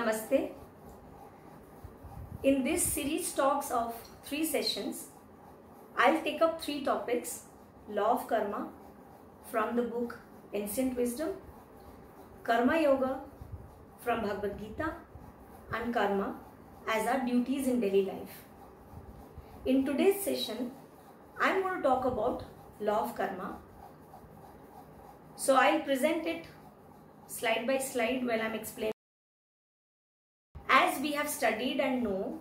Namaste. In this series talks of 3 sessions, I'll take up 3 topics: Law of Karma from the book Ancient Wisdom, Karma Yoga from Bhagavad Gita, and Karma as our duties in daily life. In today's session, I'm going to talk about Law of Karma. So I'll present it slide by slide while I'm explaining. As we have studied and know,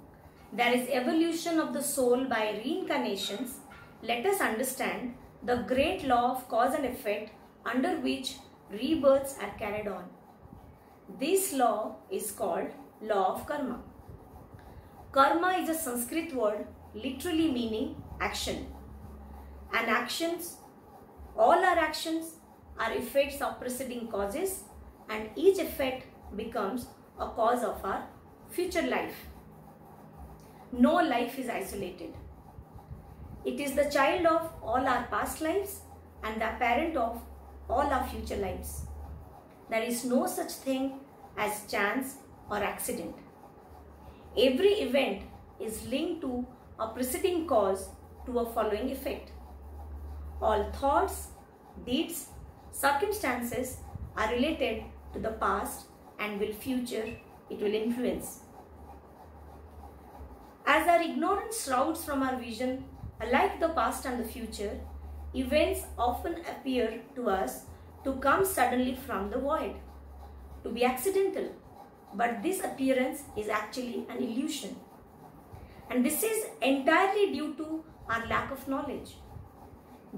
there is evolution of the soul by reincarnations. Let us understand the great law of cause and effect under which rebirths are carried on. This law is called Law of Karma. Karma is a Sanskrit word literally meaning action. And actions, all our actions are effects of preceding causes, and each effect becomes a cause of our future life. No life is isolated. It is the child of all our past lives and the parent of all our future lives. There is no such thing as chance or accident. Every event is linked to a preceding cause to a following effect. All thoughts, deeds, circumstances are related to the past and it will influence. As our ignorance shrouds from our vision, alike the past and the future, events often appear to us to come suddenly from the void, to be accidental. But this appearance is actually an illusion. And this is entirely due to our lack of knowledge.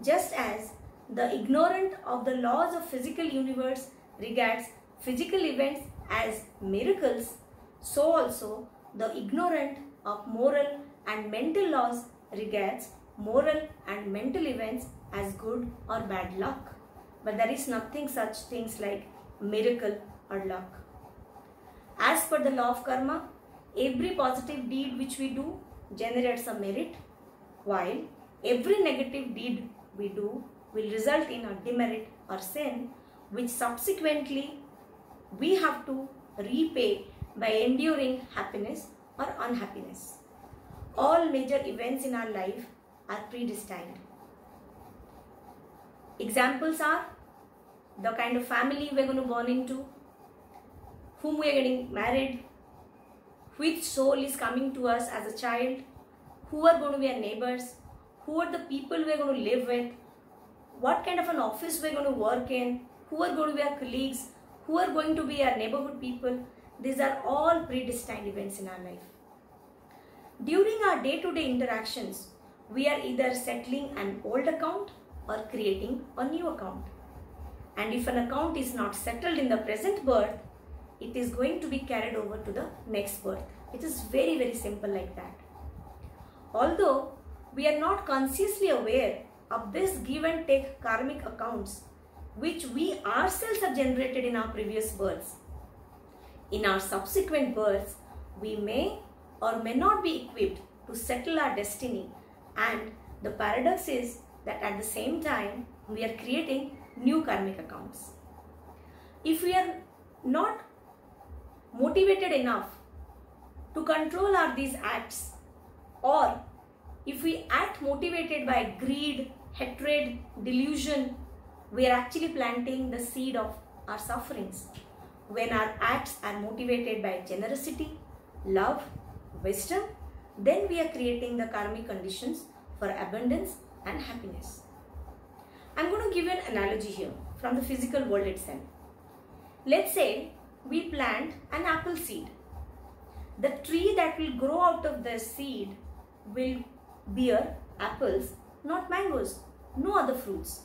Just as the ignorant of the laws of physical universe regards physical events as miracles, so also the ignorant of moral and mental laws regards moral and mental events as good or bad luck. But there is nothing such things like miracle or luck. As per the law of karma, every positive deed which we do generates a merit, while every negative deed we do will result in a demerit or sin, which subsequently we have to repay by enduring happiness or unhappiness. All major events in our life are predestined. Examples are the kind of family we are going to born into, whom we are getting married, which soul is coming to us as a child, who are going to be our neighbors, who are the people we are going to live with, what kind of an office we are going to work in, who are going to be our colleagues, who are going to be our neighborhood people. These are all predestined events in our life. During our day-to-day interactions, we are either settling an old account or creating a new account. And if an account is not settled in the present birth, it is going to be carried over to the next birth. It is very, very simple like that. Although we are not consciously aware of this give and take karmic accounts which we ourselves have generated in our previous births, in our subsequent births, we may or may not be equipped to settle our destiny, and the paradox is that at the same time we are creating new karmic accounts. If we are not motivated enough to control these acts, or if we act motivated by greed, hatred, delusion, we are actually planting the seed of our sufferings. When our acts are motivated by generosity, love, wisdom, then we are creating the karmic conditions for abundance and happiness. I'm going to give you an analogy here from the physical world itself. Let's say we plant an apple seed. The tree that will grow out of the seed will bear apples, not mangoes, no other fruits.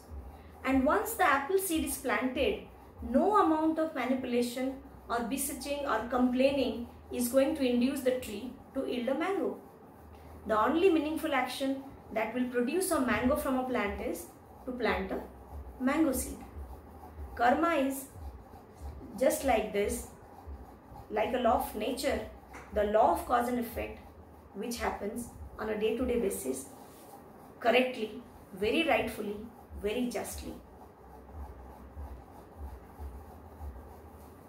And once the apple seed is planted, no amount of manipulation or beseeching or complaining is going to induce the tree to yield a mango. The only meaningful action that will produce a mango from a plant is to plant a mango seed. Karma is just like this, like a law of nature, the law of cause and effect, which happens on a day-to-day basis, correctly, very rightfully, very justly.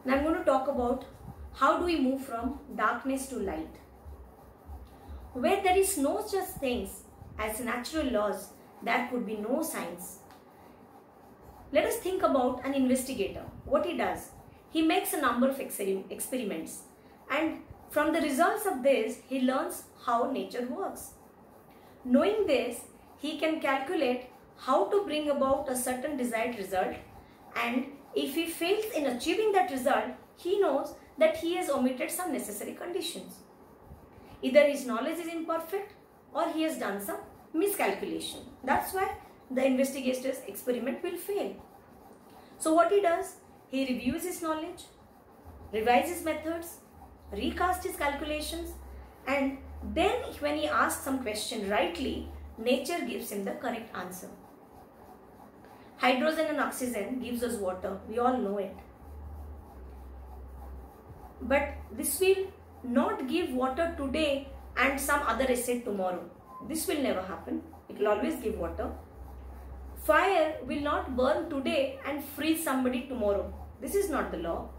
Now I'm going to talk about how do we move from darkness to light? Where there is no such things as natural laws, there could be no science. Let us think about an investigator. What he does? He makes a number of experiments, and from the results of this, he learns how nature works. Knowing this, he can calculate how to bring about a certain desired result, and if he fails in achieving that result, he knows that he has omitted some necessary conditions. Either his knowledge is imperfect or he has done some miscalculation. That's why the investigator's experiment will fail. So what he does? He reviews his knowledge, revises methods, recasts his calculations, and then when he asks some question rightly, nature gives him the correct answer. Hydrogen and oxygen gives us water. We all know it. But this will not give water today and some other acid tomorrow. This will never happen. It will always give water. Fire will not burn today and freeze somebody tomorrow. This is not the law.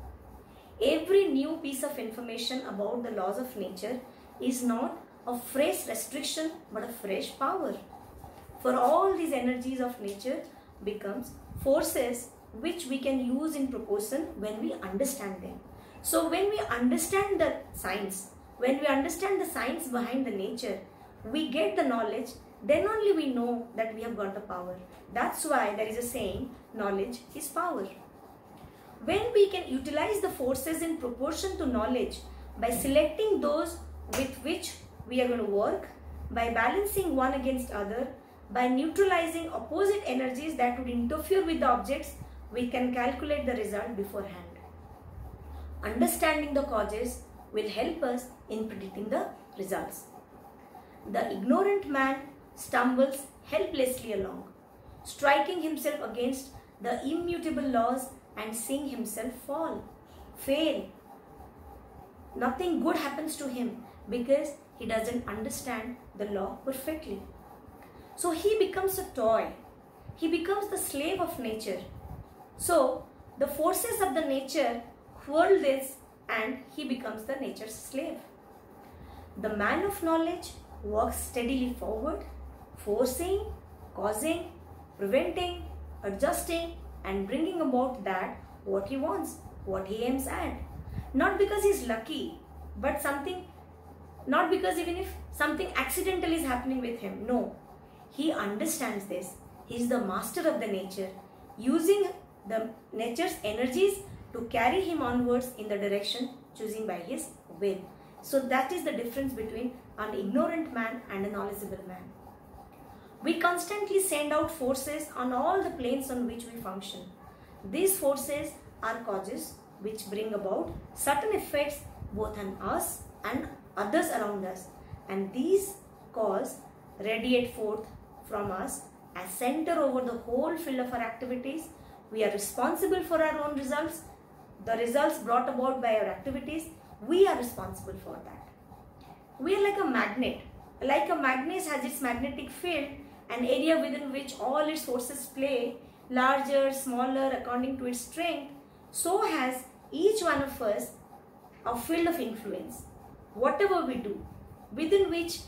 Every new piece of information about the laws of nature is not a fresh restriction but a fresh power. For all these energies of nature becomes forces which we can use in proportion when we understand them. So when we understand the science, when we understand the science behind the nature, we get the knowledge, then only we know that we have got the power. That's why there is a saying, knowledge is power. When we can utilize the forces in proportion to knowledge by selecting those with which we are going to work, by balancing one against other, by neutralizing opposite energies that would interfere with the objects, we can calculate the result beforehand. Understanding the causes will help us in predicting the results. The ignorant man stumbles helplessly along, striking himself against the immutable laws and seeing himself fail. Nothing good happens to him because he doesn't understand the law perfectly. So he becomes a toy. He becomes the slave of nature. So the forces of the nature whirl this and he becomes the nature's slave. The man of knowledge works steadily forward, forcing, causing, preventing, adjusting and bringing about that what he wants, what he aims at. Not because he's lucky, but not because even if something accidental is happening with him. No, he understands this. He is the master of the nature, using the nature's energies to carry him onwards in the direction choosing by his will. So that is the difference between an ignorant man and a knowledgeable man. We constantly send out forces on all the planes on which we function. These forces are causes which bring about certain effects both on us and others around us, and these cause radiate forth from us as center over the whole field of our activities. We are responsible for our own results. The results brought about by our activities, we are responsible for that. We are like a magnet. Like a magnet has its magnetic field, an area within which all its forces play, larger, smaller according to its strength. So has each one of us a field of influence. Whatever we do, within which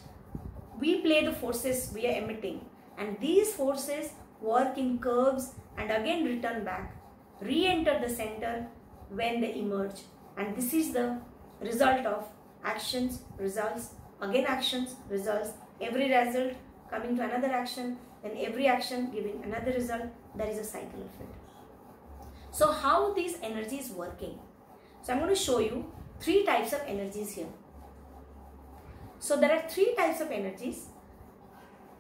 we play the forces we are emitting, and these forces work in curves and again return back, re-enter the center when they emerge, and this is the result of actions, results, again actions, results, every result coming to another action, then every action giving another result. There is a cycle of it. So how these energies working? So I'm going to show you 3 types of energies here. So there are 3 types of energies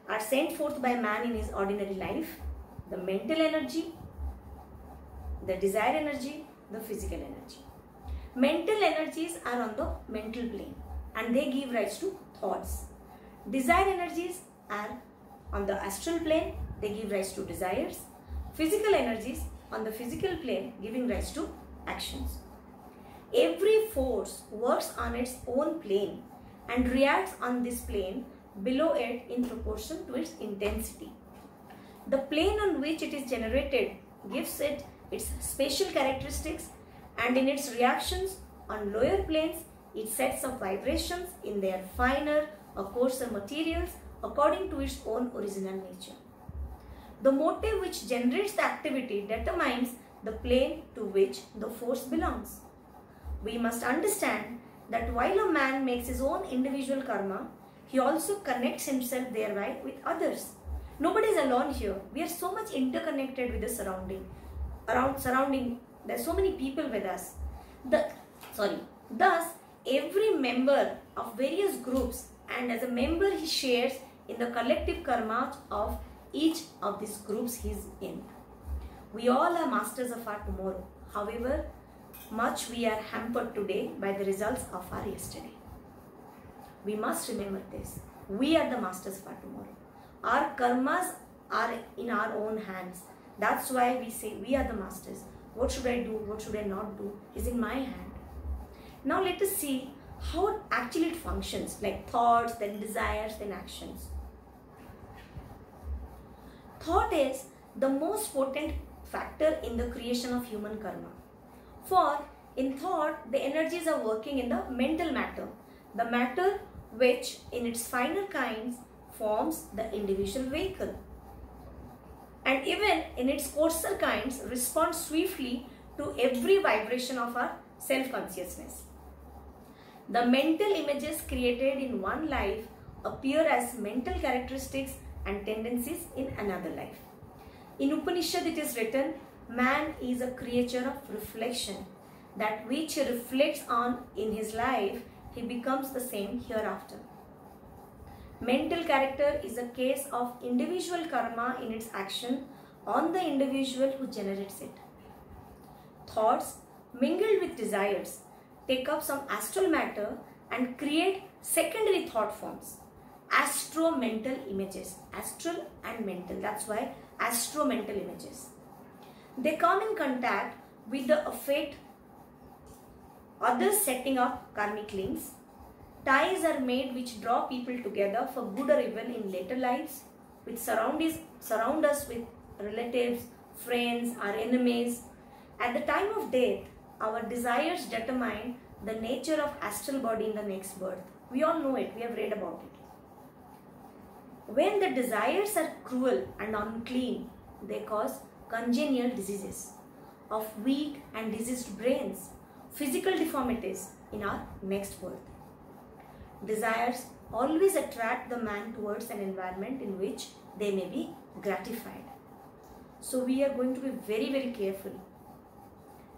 are sent forth by man in his ordinary life: the mental energy, the desire energy, the physical energy. Mental energies are on the mental plane and they give rise to thoughts. Desire energies are on the astral plane, they give rise to desires. Physical energies on the physical plane giving rise to actions. Every force works on its own plane and reacts on this plane below it in proportion to its intensity. The plane on which it is generated gives it its spatial characteristics, and in its reactions on lower planes, it sets up vibrations in their finer or coarser materials according to its own original nature. The motive which generates the activity determines the plane to which the force belongs. We must understand that while a man makes his own individual karma, he also connects himself thereby with others. Nobody is alone here. We are so much interconnected with the surrounding. There are so many people with us. Thus, every member of various groups, and as a member he shares in the collective karma of each of these groups he is in. We all are masters of our tomorrow. However, much we are hampered today by the results of our yesterday. We must remember this. We are the masters of our tomorrow. Our karmas are in our own hands. That's why we say we are the masters. What should I do? What should I not do? Is in my hand. Now let us see how actually it functions, like thoughts, then desires, then actions. Thought is the most potent factor in the creation of human karma. For in thought, the energies are working in the mental matter, the matter which in its finer kinds forms the individual vehicle, and even in its coarser kinds responds swiftly to every vibration of our self-consciousness. The mental images created in one life appear as mental characteristics and tendencies in another life. In Upanishad it is written, man is a creature of reflection. That which he reflects on in his life, he becomes the same hereafter. Mental character is a case of individual karma in its action on the individual who generates it. Thoughts mingled with desires take up some astral matter and create secondary thought forms, astro-mental images, astral and mental. That's why astro-mental images. They come in contact with the affect others, setting up karmic links. Ties are made which draw people together for good or evil in later lives, which surround us with relatives, friends, our enemies. At the time of death, our desires determine the nature of astral body in the next birth. We all know it, we have read about it. When the desires are cruel and unclean, they cause congenital diseases of weak and diseased brains, physical deformities in our next birth. Desires always attract the man towards an environment in which they may be gratified. So we are going to be very, very careful.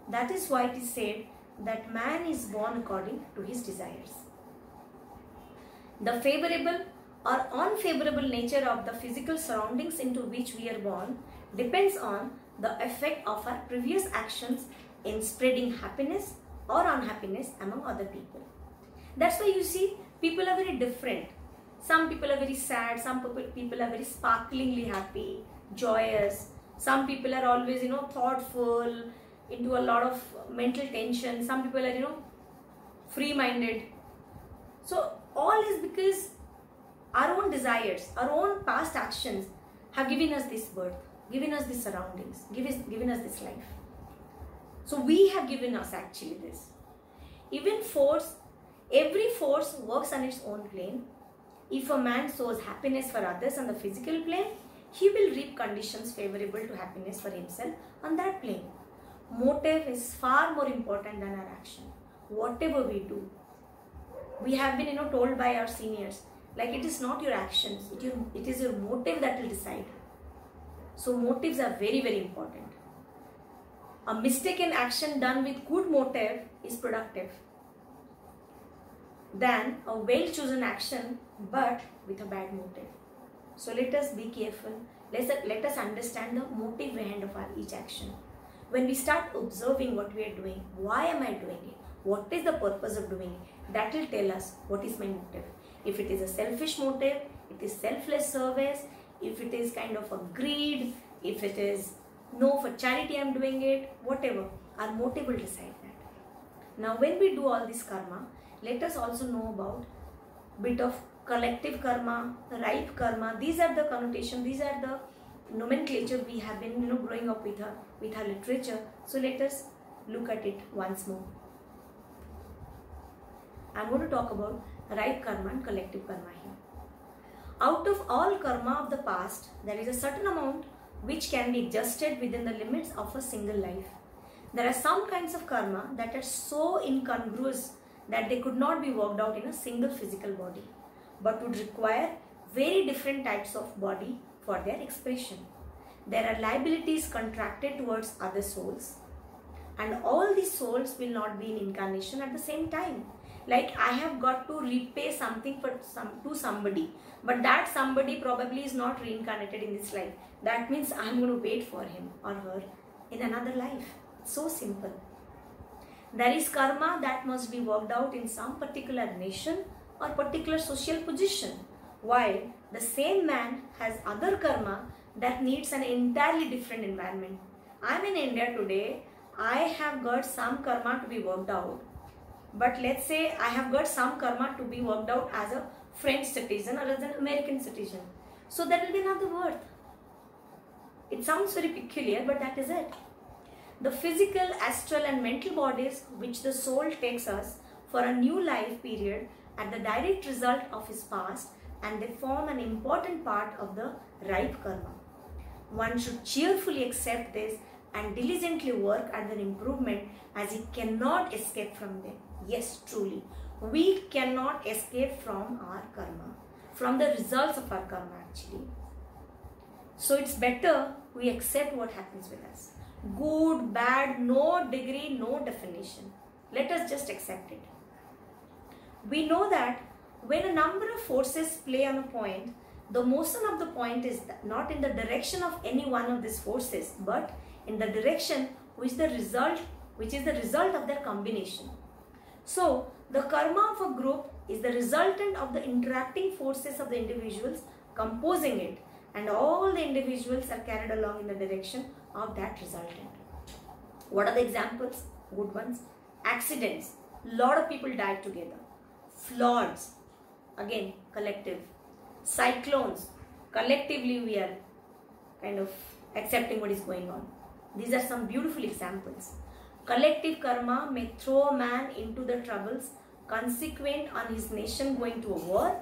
That is why it is said that man is born according to his desires. The favorable or unfavorable nature of the physical surroundings into which we are born depends on the effect of our previous actions in spreading happiness or unhappiness among other people. That's why you see people are very different. Some people are very sad, some people are very sparklingly happy, joyous. Some people are always, thoughtful, into a lot of mental tension. Some people are, free-minded. So all is because our own desires, our own past actions have given us this birth, given us these surroundings, given us this life. So we have given us actually this. Even force, every force works on its own plane. If a man sows happiness for others on the physical plane, he will reap conditions favorable to happiness for himself on that plane. Motive is far more important than our action. Whatever we do, we have been told by our seniors, like it is not your actions, it is your motive that will decide. So motives are very, very important. A mistaken action done with good motive is productive than a well chosen action but with a bad motive. So let us be careful. Let us understand the motive behind of our each action. When we start observing what we are doing, why am I doing it? What is the purpose of doing it? That will tell us what is my motive. If it is a selfish motive, it is selfless service. If it is kind of a greed, if it is no for charity I am doing it, whatever, our motive will decide that. Now when we do all this karma, let us also know about bit of collective karma, ripe karma. These are the connotation, these are the nomenclature we have been growing up with our literature. So let us look at it once more. I'm going to talk about ripe karma and collective karma here. Out of all karma of the past, there is a certain amount which can be adjusted within the limits of a single life. There are some kinds of karma that are so incongruous that they could not be worked out in a single physical body, but would require very different types of body for their expression. There are liabilities contracted towards other souls, and all these souls will not be in incarnation at the same time. Like I have got to repay something to somebody, but that somebody probably is not reincarnated in this life. That means I'm going to wait for him or her in another life. It's so simple. There is karma that must be worked out in some particular nation or particular social position, while the same man has other karma that needs an entirely different environment. I'm in India today. I have got some karma to be worked out. But let's say I have got some karma to be worked out as a French citizen or as an American citizen. So that will be another worth. It sounds very peculiar, but that is it. The physical, astral and mental bodies which the soul takes us for a new life period are the direct result of his past, and they form an important part of the ripe karma. One should cheerfully accept this and diligently work at their improvement, as he cannot escape from them. Yes, truly, we cannot escape from our karma, from the results of our karma actually. So it's better we accept what happens with us. Good, bad, no degree, no definition. Let us just accept it. We know that when a number of forces play on a point, the motion of the point is not in the direction of any one of these forces, but in the direction which is the result of their combination. So the karma of a group is the resultant of the interacting forces of the individuals composing it, and all the individuals are carried along in the direction of that resultant. What are the examples? Good ones. Accidents. Lot of people died together. Floods. Again, collective. Cyclones. Collectively we are kind of accepting what is going on. These are some beautiful examples. Collective karma may throw a man into the troubles consequent on his nation going to a war,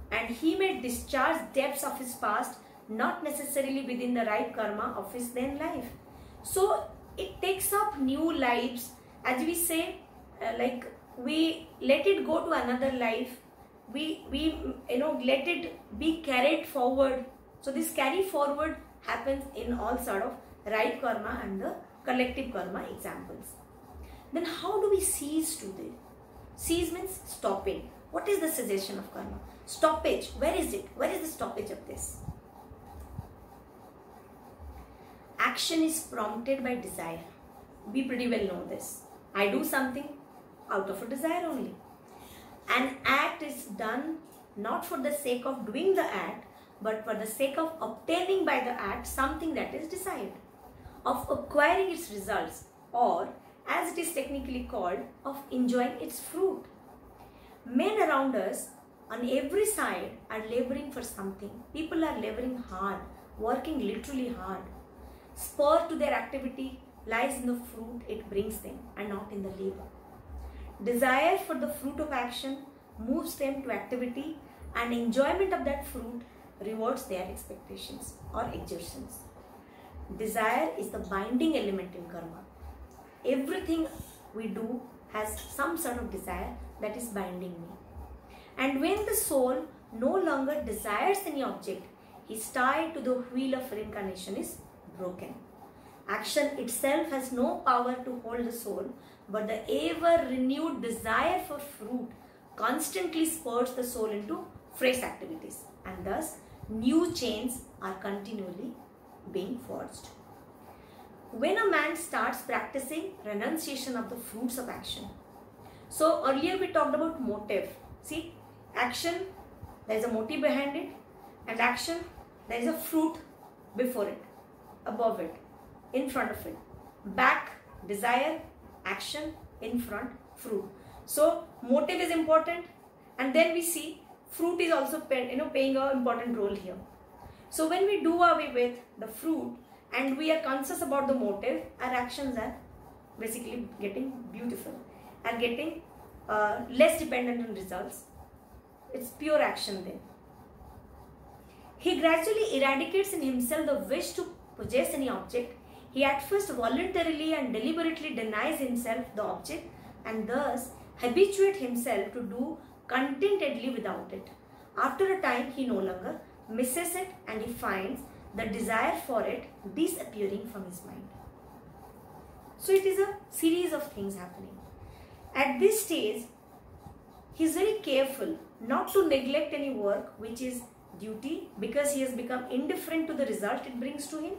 and he may discharge debts of his past, not necessarily within the ripe karma of his then life. So it takes up new lives, as we say, like we let it go to another life. We let it be carried forward. So this carry forward happens in all sort of ripe karma and the collective karma examples. Then how do we cease to this? Cease means stopping. What is the cessation of karma? Stoppage. Where is it? Where is the stoppage of this? Action is prompted by desire. We pretty well know this. I do something out of a desire only. An act is done not for the sake of doing the act, but for the sake of obtaining by the act something that is desired, of acquiring its results, or as it is technically called, of enjoying its fruit. Men around us on every side are laboring for something. People are laboring hard, working literally hard. Spur to their activity lies in the fruit it brings them and not in the labor. Desire for the fruit of action moves them to activity, and enjoyment of that fruit rewards their expectations or exertions. Desire is the binding element in karma. Everything we do has some sort of desire that is binding me. And when the soul no longer desires any object, his tie to the wheel of reincarnation is broken. Action itself has no power to hold the soul, but the ever renewed desire for fruit constantly spurs the soul into fresh activities, and thus new chains are continually being forged. When a man starts practicing renunciation of the fruits of action. So earlier we talked about motive. See, action, there is a motive behind it, and action, there is a fruit before it, above it, in front of it. Back, desire, action, in front, fruit. So motive is important, and then we see fruit is also playing an important role here. So when we do away with the fruit and we are conscious about the motive, our actions are basically getting beautiful, are getting less dependent on results. It's pure action then. He gradually eradicates in himself the wish to possess any object. He at first voluntarily and deliberately denies himself the object and thus habituates himself to do contentedly without it. After a time, he no longer misses it and he finds the desire for it disappearing from his mind. So it is a series of things happening. At this stage, he is very careful not to neglect any work which is duty because he has become indifferent to the result it brings to him.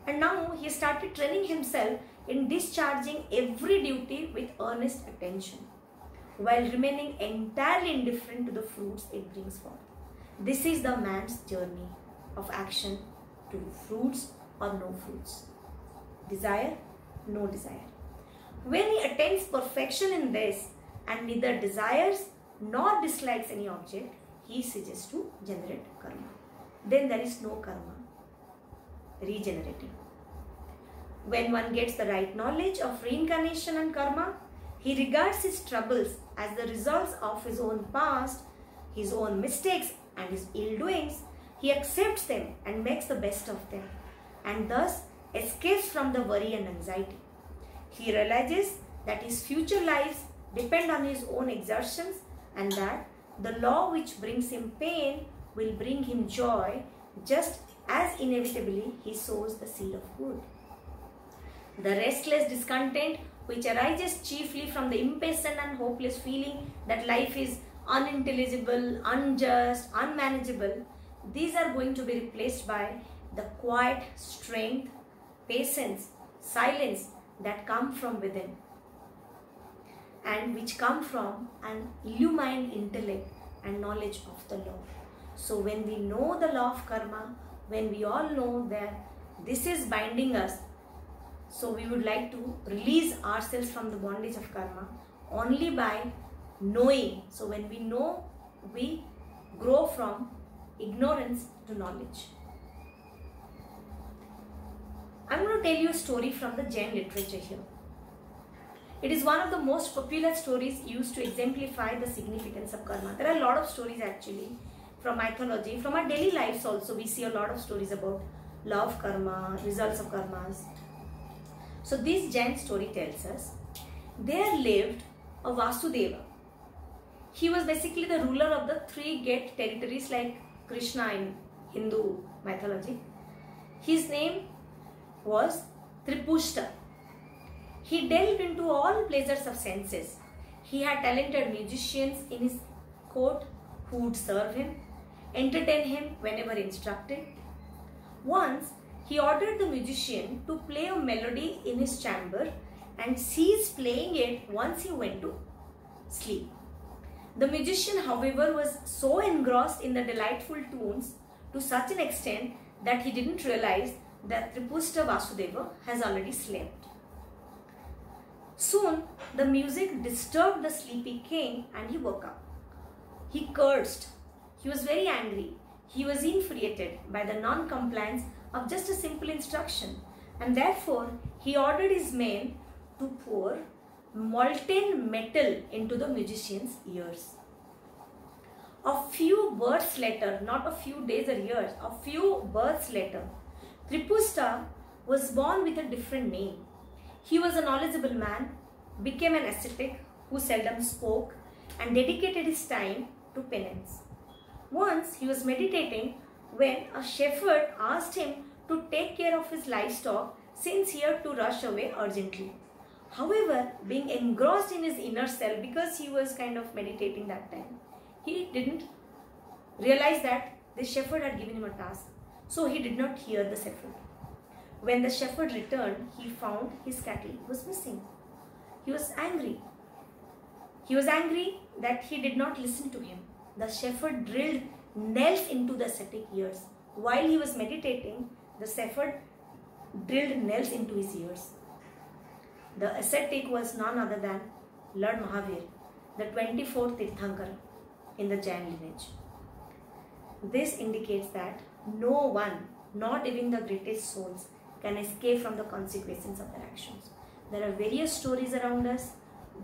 And now he has started training himself in discharging every duty with earnest attention while remaining entirely indifferent to the fruits it brings forth. This is the man's journey of action to fruits or no fruits. Desire, no desire. When he attains perfection in this and neither desires nor dislikes any object, he ceases to generate karma. Then there is no karma regenerating. When one gets the right knowledge of reincarnation and karma, he regards his troubles as the results of his own past, his own mistakes and his ill doings. He accepts them and makes the best of them and thus escapes from the worry and anxiety. He realizes that his future lives depend on his own exertions and that the law which brings him pain will bring him joy just as inevitably he sows the seed of good. The restless discontent which arises chiefly from the impatient and hopeless feeling that life is unintelligible, unjust, unmanageable, these are going to be replaced by the quiet strength, patience, silence that come from within and which come from an illumined intellect and knowledge of the law. So when we know the law of karma, when we all know that this is binding us, so we would like to release ourselves from the bondage of karma only by knowing. So when we know, we grow from ignorance to knowledge. I'm going to tell you a story from the Jain literature here. It is one of the most popular stories used to exemplify the significance of karma. There are a lot of stories actually from mythology. From our daily lives also we see a lot of stories about law of karma, results of karmas. So this Jain story tells us, there lived a Vasudeva. He was basically the ruler of the 3 great territories like Krishna in Hindu mythology. His name was Tripushta. He delved into all pleasures of senses. He had talented musicians in his court who would serve him, entertain him whenever instructed. Once, he ordered the musician to play a melody in his chamber and ceased playing it once he went to sleep. The musician, however, was so engrossed in the delightful tunes to such an extent that he didn't realize that Tripushta Vasudeva has already slept. Soon, the music disturbed the sleepy king and he woke up. He cursed. He was very angry. He was infuriated by the non-compliance of just a simple instruction, and therefore he ordered his men to pour molten metal into the musician's ears. A few births later, not a few days or years, a few births later, Tripushta was born with a different name. He was a knowledgeable man, became an ascetic who seldom spoke and dedicated his time to penance. Once he was meditating when a shepherd asked him to take care of his livestock since he had to rush away urgently. However, being engrossed in his inner self, because he was kind of meditating that time, he didn't realize that the shepherd had given him a task. So he did not hear the shepherd. When the shepherd returned, he found his cattle was missing. He was angry. He was angry that he did not listen to him. The shepherd drilled nails into the ascetic ears. While he was meditating, the shepherd drilled nails into his ears. The ascetic was none other than Lord Mahavir, the 24th Tirthankara in the Jain lineage. This indicates that no one, not even the greatest souls, can escape from the consequences of their actions. There are various stories around us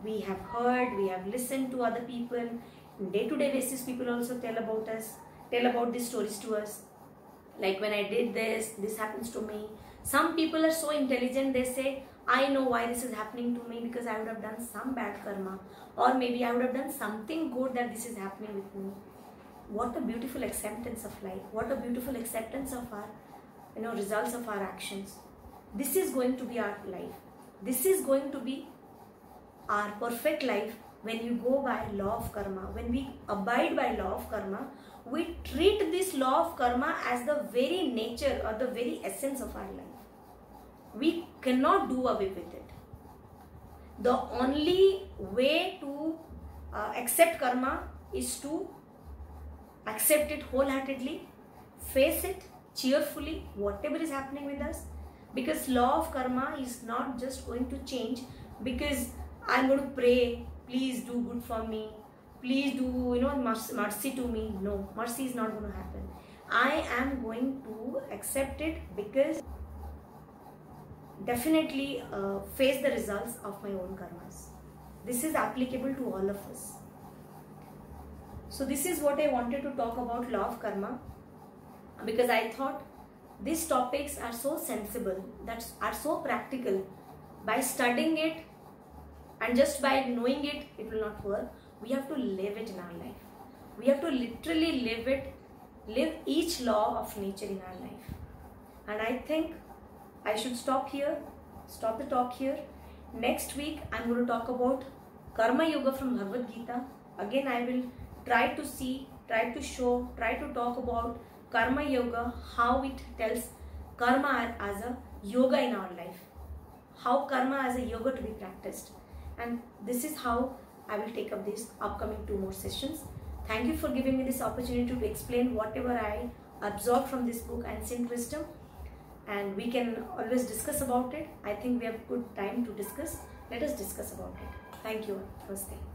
we have heard, we have listened to other people. Day-to-day basis, people also tell about these stories to us. Like, when I did this happens to me. Some people are so intelligent, they say, I know why this is happening to me, because I would have done some bad karma, or maybe I would have done something good that this is happening with me. What a beautiful acceptance of life. What a beautiful acceptance of our, results of our actions. This is going to be our life. This is going to be our perfect life when you go by law of karma. When we abide by law of karma, we treat this law of karma as the very nature or the very essence of our life. We cannot do away with it. The only way to accept karma is to accept it wholeheartedly, face it cheerfully, whatever is happening with us, because law of karma is not just going to change because I'm going to pray, please do good for me, please do mercy to me. No, mercy is not going to happen. I am going to accept it because definitely face the results of my own karmas. This is applicable to all of us. So this is what I wanted to talk about law of karma, because I thought these topics are so sensible, that are so practical. By studying it and just by knowing it, it will not work. We have to live it in our life. We have to literally live each law of nature in our life. And I think I should stop the talk here. Next week I'm going to talk about Karma Yoga from Bhagavad Gita. Again, I will try to talk about Karma Yoga, how it tells karma as a yoga in our life, how karma as a yoga to be practiced. And this is how I will take up these upcoming 2 more sessions. Thank you for giving me this opportunity to explain whatever I absorbed from this book, Ancient Wisdom. And we can always discuss about it. I think we have good time to discuss. Let us discuss about it. Thank you. Namaste.